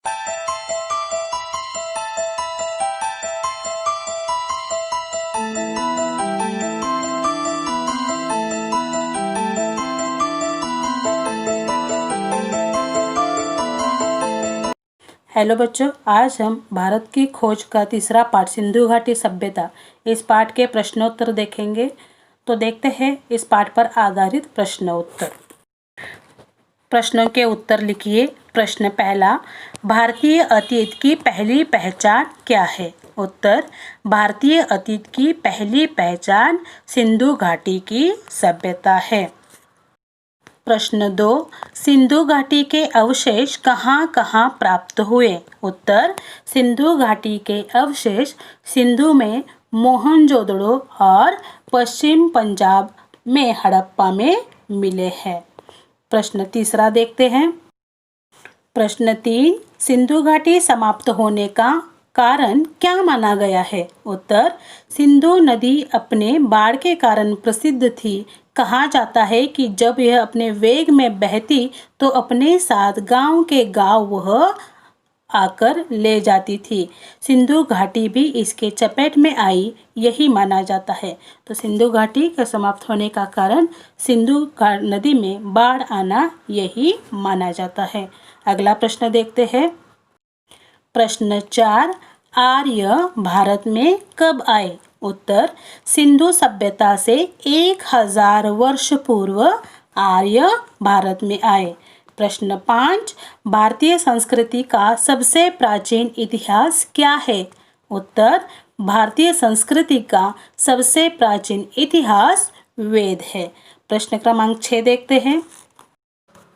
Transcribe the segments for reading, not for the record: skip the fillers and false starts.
Hello बच्चों, आज हम भारत की खोज का तीसरा पाठ सिंधु घाटी सभ्यता इस पाठ के प्रश्नोत्तर देखेंगे। तो देखते हैं इस पाठ पर आधारित प्रश्न उत्तर। प्रश्नों के उत्तर लिखिए। प्रश्न पहला, भारतीय अतीत की पहली पहचान क्या है? उत्तर, भारतीय अतीत की पहली पहचान सिंधु घाटी की सभ्यता है। प्रश्न 2, सिंधु घाटी के अवशेष कहाँ कहाँ प्राप्त हुए? उत्तर, सिंधु घाटी के अवशेष सिंधु में मोहनजोदड़ो और पश्चिम पंजाब में हड़प्पा में मिले हैं। प्रश्न तीसरा देखते हैं। प्रश्न 3, सिंधु घाटी समाप्त होने का कारण क्या माना गया है? उत्तर, सिंधु नदी अपने बाढ़ के कारण प्रसिद्ध थी। कहा जाता है कि जब यह अपने वेग में बहती तो अपने साथ गांव के गांव वह आकर ले जाती थी। सिंधु घाटी भी इसके चपेट में आई, यही माना जाता है। तो सिंधु घाटी के समाप्त होने का कारण सिंधु नदी में बाढ़ आना, यही माना जाता है। अगला प्रश्न देखते हैं। प्रश्न 4, आर्य भारत में कब आए? उत्तर, सिंधु सभ्यता से 1000 वर्ष पूर्व आर्य भारत में आए। प्रश्न 5, भारतीय संस्कृति का सबसे प्राचीन इतिहास क्या है? उत्तर, भारतीय संस्कृति का सबसे प्राचीन इतिहास वेद है। प्रश्न क्रमांक 6 देखते हैं।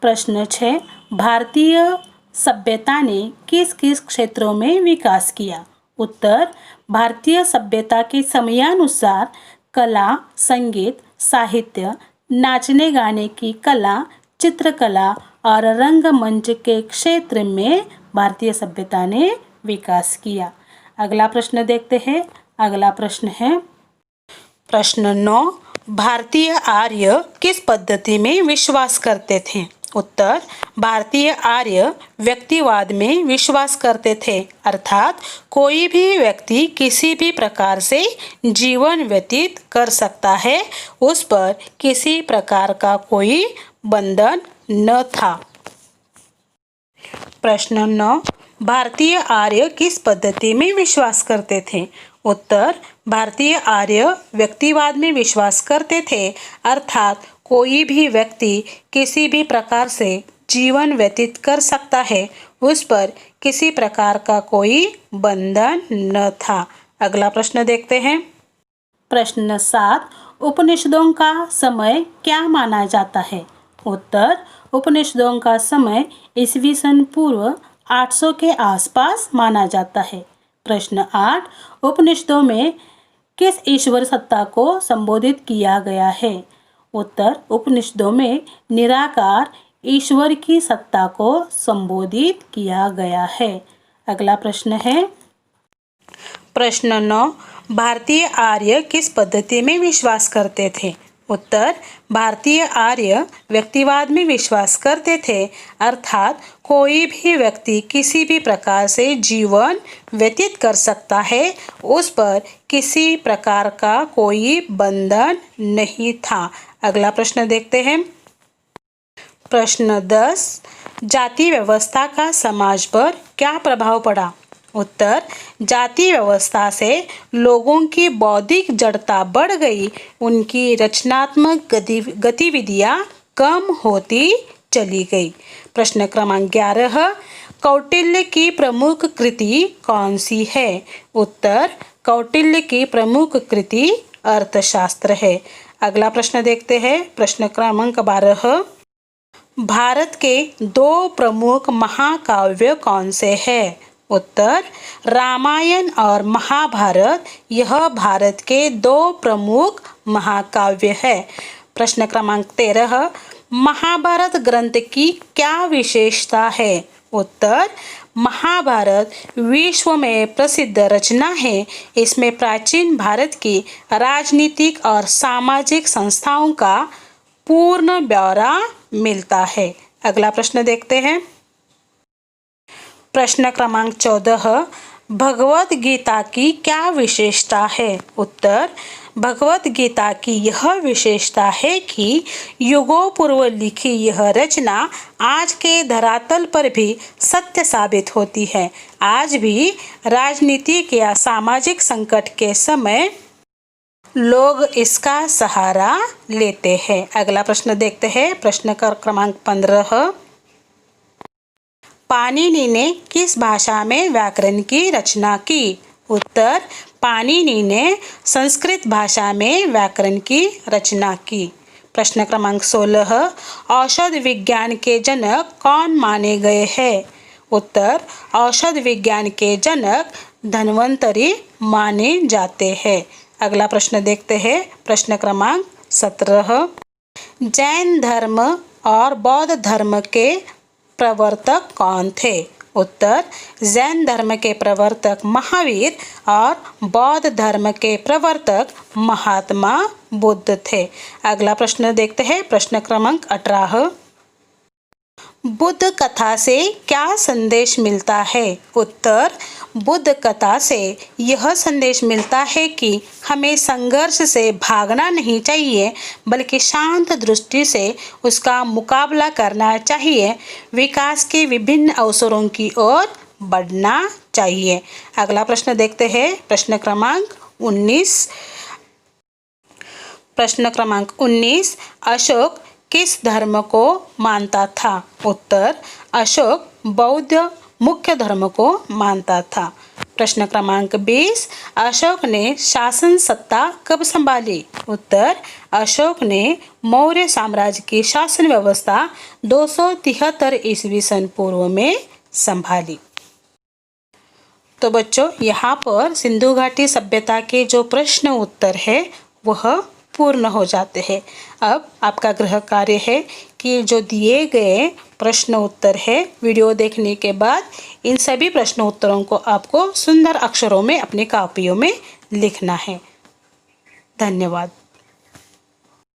प्रश्न 6, भारतीय सभ्यता ने किस किस क्षेत्रों में विकास किया? उत्तर, भारतीय सभ्यता के समयानुसार कला, संगीत, साहित्य, नाचने गाने की कला, चित्रकला और रंगमंच के क्षेत्र में भारतीय सभ्यता ने विकास किया। अगला प्रश्न देखते हैं। अगला प्रश्न है प्रश्न 9, भारतीय आर्य किस पद्धति में विश्वास करते थे? उत्तर, भारतीय आर्य व्यक्तिवाद में विश्वास करते थे, अर्थात कोई भी व्यक्ति किसी भी प्रकार से जीवन व्यतीत कर सकता है, उस पर किसी प्रकार का कोई बंधन न था। प्रश्न 9, भारतीय आर्य किस पद्धति में विश्वास करते थे? उत्तर, भारतीय आर्य व्यक्तिवाद में विश्वास करते थे, अर्थात कोई भी व्यक्ति किसी भी प्रकार से जीवन व्यतीत कर सकता है, उस पर किसी प्रकार का कोई बंधन न था। अगला प्रश्न देखते हैं। प्रश्न 7, उपनिषदों का समय क्या माना जाता है? उत्तर, उपनिषदों का समय ईस्वी सन पूर्व 800 के आसपास माना जाता है। प्रश्न 8, उपनिषदों में किस ईश्वर सत्ता को संबोधित किया गया है? उत्तर, उपनिषदों में निराकार ईश्वर की सत्ता को संबोधित किया गया है। अगला प्रश्न है प्रश्न 9, भारतीय आर्य किस पद्धति में विश्वास करते थे? उत्तर, भारतीय आर्य व्यक्तिवाद में विश्वास करते थे, अर्थात कोई भी व्यक्ति किसी भी प्रकार से जीवन व्यतीत कर सकता है, उस पर किसी प्रकार का कोई बंधन नहीं था। अगला प्रश्न देखते हैं। प्रश्न 10, जाति व्यवस्था का समाज पर क्या प्रभाव पड़ा? उत्तर, जाति व्यवस्था से लोगों की बौद्धिक जड़ता बढ़ गई, उनकी रचनात्मक गतिविधियां कम होती चली गई। प्रश्न क्रमांक 11, कौटिल्य की प्रमुख कृति कौन सी है? उत्तर, कौटिल्य की प्रमुख कृति अर्थशास्त्र है। अगला प्रश्न देखते हैं। प्रश्न क्रमांक 12, भारत के 2 प्रमुख महाकाव्य कौन से हैं? उत्तर, रामायण और महाभारत, यह भारत के 2 प्रमुख महाकाव्य है। प्रश्न क्रमांक 13, महाभारत ग्रंथ की क्या विशेषता है? उत्तर, महाभारत विश्व में प्रसिद्ध रचना है। इसमें प्राचीन भारत की राजनीतिक और सामाजिक संस्थाओं का पूर्ण ब्यौरा मिलता है। अगला प्रश्न देखते हैं। प्रश्न क्रमांक 14, भगवत गीता की क्या विशेषता है? उत्तर, भगवत गीता की यह विशेषता है कि युगों पूर्व लिखी यह रचना आज के धरातल पर भी सत्य साबित होती है। आज भी राजनीतिक या सामाजिक संकट के समय लोग इसका सहारा लेते हैं। अगला प्रश्न देखते हैं, प्रश्न क्रमांक 15, पाणिनि ने किस भाषा में व्याकरण की रचना की? उत्तर, पाणिनि ने संस्कृत भाषा में व्याकरण की रचना की। प्रश्न क्रमांक 16, औषध विज्ञान के जनक कौन माने गए हैं? उत्तर, औषध विज्ञान के जनक धन्वंतरि माने जाते हैं। अगला प्रश्न देखते हैं, प्रश्न क्रमांक 17, जैन धर्म और बौद्ध धर्म के प्रवर्तक कौन थे? उत्तर, जैन धर्म के प्रवर्तक महावीर और बौद्ध धर्म के प्रवर्तक महात्मा बुद्ध थे। अगला प्रश्न देखते हैं, प्रश्न क्रमांक 18, बुद्ध कथा से क्या संदेश मिलता है? उत्तर, बुद्ध कथा से यह संदेश मिलता है कि हमें संघर्ष से भागना नहीं चाहिए, बल्कि शांत दृष्टि से उसका मुकाबला करना चाहिए। विकास के विभिन्न अवसरों की ओर बढ़ना चाहिए। अगला प्रश्न देखते हैं, प्रश्न क्रमांक 19, प्रश्न क्रमांक 19, अशोक किस धर्म को मानता था? उत्तर, अशोक बौद्ध मुख्य धर्म को मानता था। प्रश्न क्रमांक 20, अशोक ने शासन सत्ता कब संभाली? उत्तर, अशोक ने मौर्य साम्राज्य की शासन व्यवस्था 273 ईस्वी सन पूर्व में संभाली। तो बच्चों, यहाँ पर सिंधु घाटी सभ्यता के जो प्रश्न उत्तर है वह पूर्ण हो जाते हैं। अब आपका गृह कार्य है कि जो दिए गए प्रश्न उत्तर है, वीडियो देखने के बाद इन सभी प्रश्न उत्तरों को आपको सुंदर अक्षरों में अपनी कॉपियों में लिखना है। धन्यवाद।